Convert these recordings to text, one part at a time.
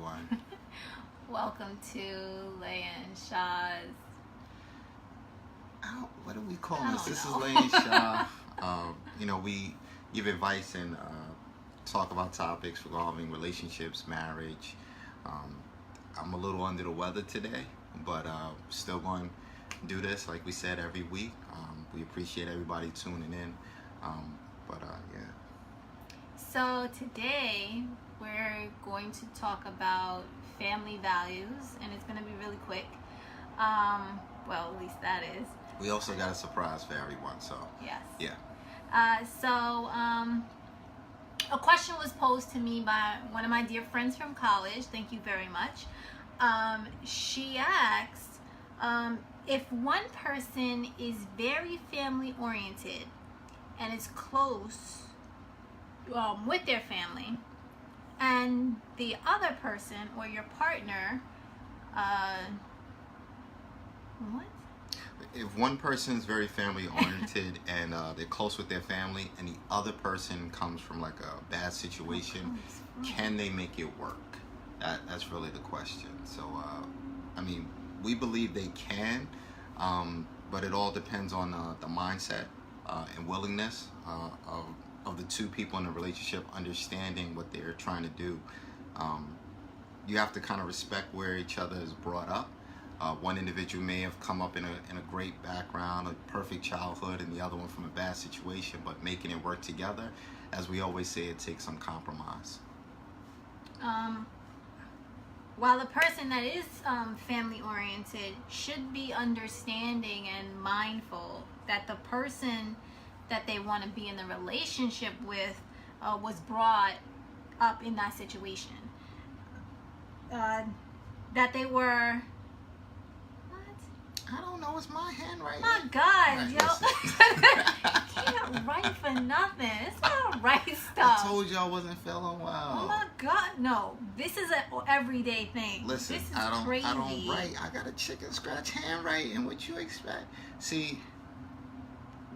everyone. Welcome to Leia and Shaw's. What do we call I this? don't This is know. Leia Sha. We give advice and talk about topics regarding relationships, marriage. I'm a little under the weather today, but still going to do this like we said every week. We appreciate everybody tuning in. Yeah. So today we're going to talk about family values, and it's going to be really quick. Well, at least that is. We also got a surprise for everyone, so Yes. yeah. A question was posed to me by one of my dear friends from college. Thank you very much. She asked if one person is very family oriented and is close with their family, and the other person or your partner, what? If one person is very family oriented and they're close with their family, and the other person comes from like a bad situation, can they make it work? That's really the question. So, we believe they can, but it all depends on the mindset and willingness of the two people in the relationship, understanding what they're trying to do. You have to kind of respect where each other is brought up. One individual may have come up in a great background, a perfect childhood, and the other one from a bad situation, but making it work together, as we always say, it takes some compromise. While the person that is family oriented should be understanding and mindful that the person that they want to be in the relationship with was brought up in that situation. That they were... I don't know, it's my handwriting. My God, Right, yo. Can't write for nothing. It's not right stuff. I told you I wasn't feeling well. Oh my God, no. This is an everyday thing. Listen, this is I don't crazy. write. I got a chicken scratch handwriting. What you expect? See,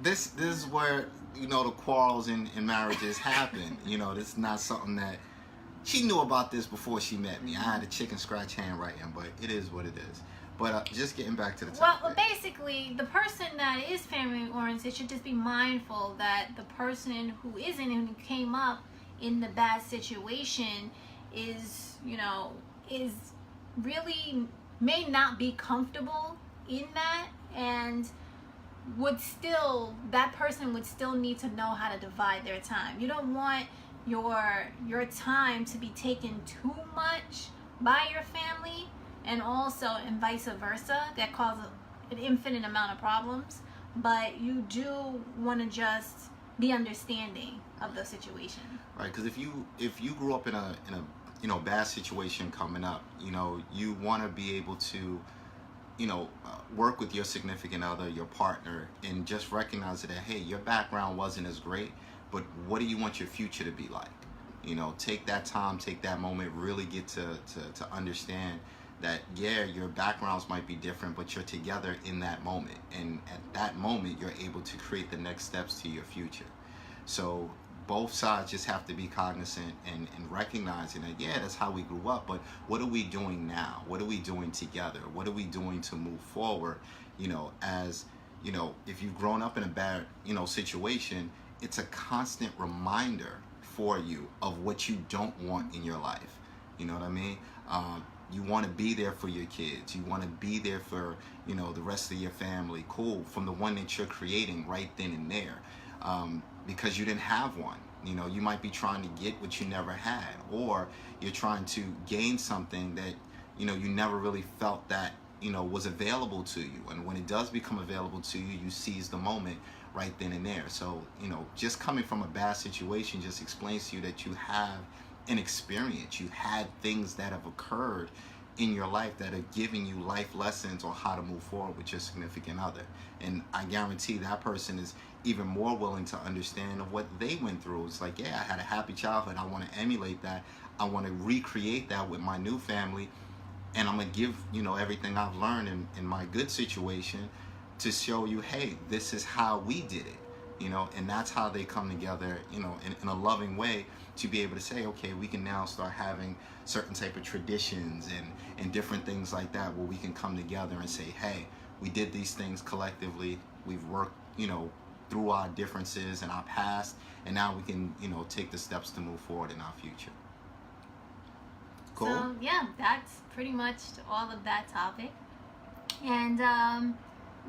this is where, the quarrels in marriages happen. This is not something that she knew about this before she met me. I had a chicken scratch handwriting, but it is what it is. But just getting back to the topic. Well, basically, the person that is family oriented should just be mindful that the person who isn't and who came up in the bad situation is really may not be comfortable in that, and that person would still need to know how to divide their time. You don't want your time to be taken too much by your family, and vice versa. That causes an infinite amount of problems. But you do want to just be understanding of the situation. Right, because if you grew up in a bad situation coming up, you want to be able to work with your significant other, your partner, and just recognize that, hey, your background wasn't as great, but what do you want your future to be like? Take that time, take that moment, really get to understand that, yeah, your backgrounds might be different, but you're together in that moment. And at that moment, you're able to create the next steps to your future. So both sides just have to be cognizant and recognizing that, yeah, that's how we grew up, but what are we doing now? What are we doing together? What are we doing to move forward? If you've grown up in a bad, situation, it's a constant reminder for you of what you don't want in your life. You know what I mean? You want to be there for your kids. You want to be there for, the rest of your family. Cool. From the one that you're creating right then and there. Because you didn't have one. You might be trying to get what you never had. Or you're trying to gain something that, you never really felt that, was available to you. And when it does become available to you, you seize the moment right then and there. So, just coming from a bad situation just explains to you that you have an experience. You had things that have occurred in your life that are giving you life lessons on how to move forward with your significant other. And I guarantee that person is even more willing to understand of what they went through. It's like, yeah, I had a happy childhood. I want to emulate that. I want to recreate that with my new family. And I'm going to give, everything I've learned in my good situation to show you, hey, this is how we did it. you know, and that's how they come together, you know, in a loving way, to be able to say, okay, we can now start having certain type of traditions and different things like that, where we can come together and say, hey, we did these things collectively, we've worked, you know, through our differences in our past, and now we can, you know, take the steps to move forward in our future. Cool. So yeah, that's pretty much all of that topic. And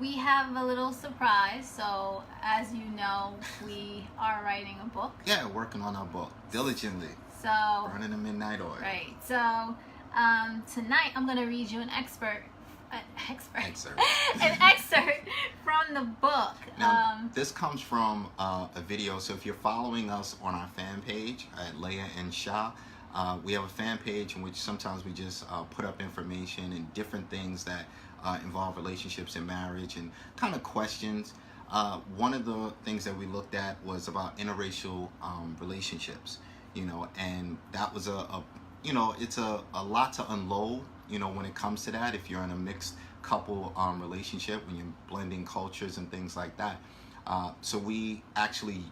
we have a little surprise. So as you know, we are writing a book. Yeah, working on our book diligently. So Burning the midnight oil. right. So tonight I'm gonna read you an excerpt from the book. Now, this comes from a video. So if you're following us on our fan page at Leia Sha, we have a fan page in which sometimes we just put up information and different things that involve relationships and marriage and kind of questions. One of the things that we looked at was about interracial relationships, you know, and that was you know, it's a lot to unload, you know, when it comes to that. If you're in a mixed couple relationship, when you're blending cultures and things like that. So we actually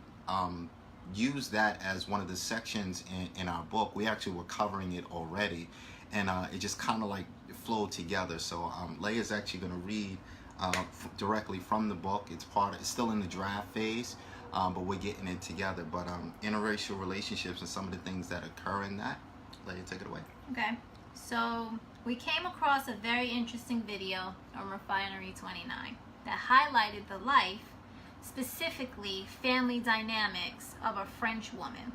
use that as one of the sections in our book. We actually were covering it already, and it just kind of like flowed together. So Leia's actually going to read directly from the book. It's still in the draft phase, but we're getting it together. But interracial relationships and some of the things that occur in that. Leia, take it away. Okay, so we came across a very interesting video on Refinery 29 that highlighted the life, specifically family dynamics, of a French woman.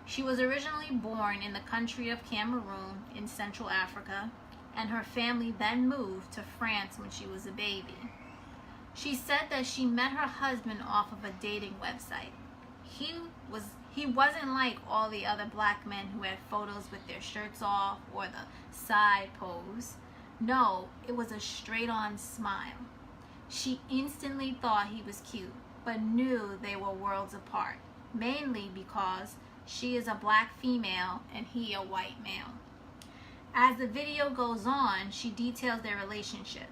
She was originally born in the country of Cameroon in Central Africa, and her family then moved to France when she was a baby. She said that she met her husband off of a dating website. He wasn't like all the other black men who had photos with their shirts off or the side pose. No, it was a straight-on smile. She instantly thought he was cute, but knew they were worlds apart, mainly because she is a black female and he a white male. As the video goes on, she details their relationship.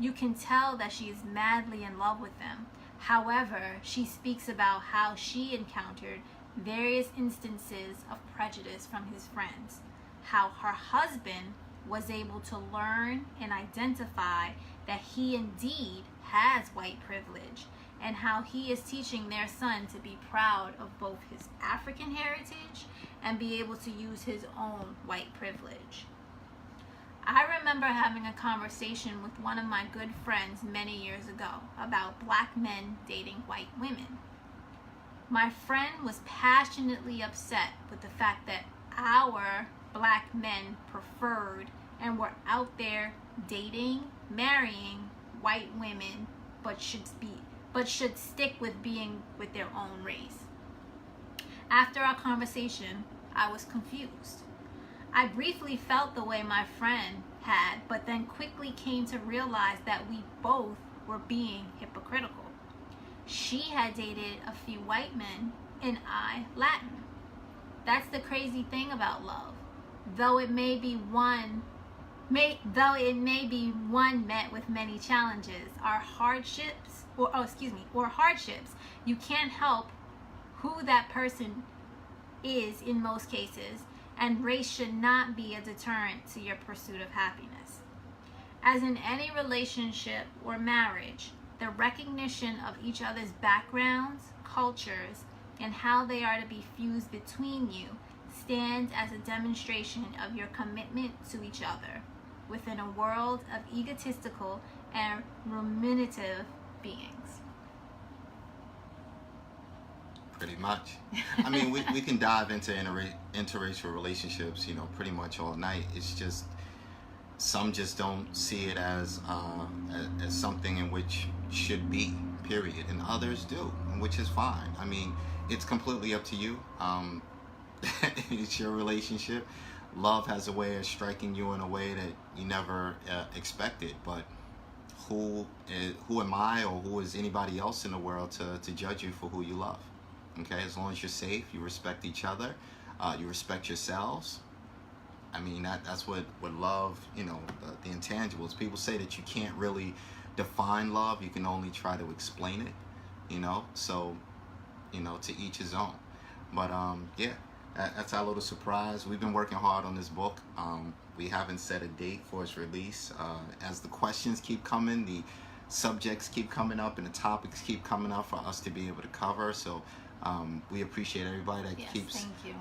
You can tell that she is madly in love with them. However, she speaks about how she encountered various instances of prejudice from his friends, how her husband was able to learn and identify that he indeed has white privilege, and how he is teaching their son to be proud of both his African heritage and be able to use his own white privilege. I remember having a conversation with one of my good friends many years ago about black men dating white women. My friend was passionately upset with the fact that our black men preferred and were out there dating, marrying white women, but should stick with being with their own race. After our conversation, I was confused. I briefly felt the way my friend had, but then quickly came to realize that we both were being hypocritical. She had dated a few white men and I Latin. That's the crazy thing about love. Though it may be one met with many challenges, or hardships, you can't help who that person is in most cases, and race should not be a deterrent to your pursuit of happiness. As in any relationship or marriage, the recognition of each other's backgrounds, cultures, and how they are to be fused between you stands as a demonstration of your commitment to each other within a world of egotistical and ruminative beings. Pretty much. I mean, we can dive into interracial relationships, you know, pretty much all night. It's just some just don't see it as something in which should be, period, and others do, which is fine. I mean, it's completely up to you. It's your relationship. Love has a way of striking you in a way that you never expected, but who am I, or who is anybody else in the world to judge you for who you love? Okay, as long as you're safe, you respect each other, you respect yourselves. I mean, that's what love, you know, the intangibles. People say that you can't really define love, you can only try to explain it, you know. So you know, to each his own. But yeah, that's our little surprise. We've been working hard on this book. We haven't set a date for its release. As the questions keep coming, the subjects keep coming up, and the topics keep coming up for us to be able to cover. So we appreciate everybody that keeps thank you.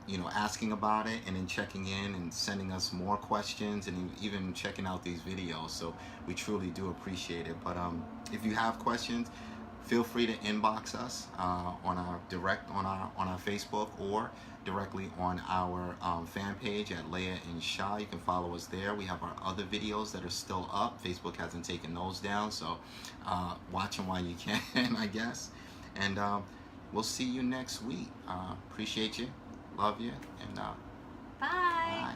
you know, asking about it, and then checking in and sending us more questions, and even checking out these videos. So we truly do appreciate it. But if you have questions, feel free to inbox us on our Facebook, or directly on our fan page at Leia and Sha. You can follow us there. We have our other videos that are still up. Facebook hasn't taken those down, so watch them while you can, I guess. And we'll see you next week. Appreciate you, love you, and Bye. bye.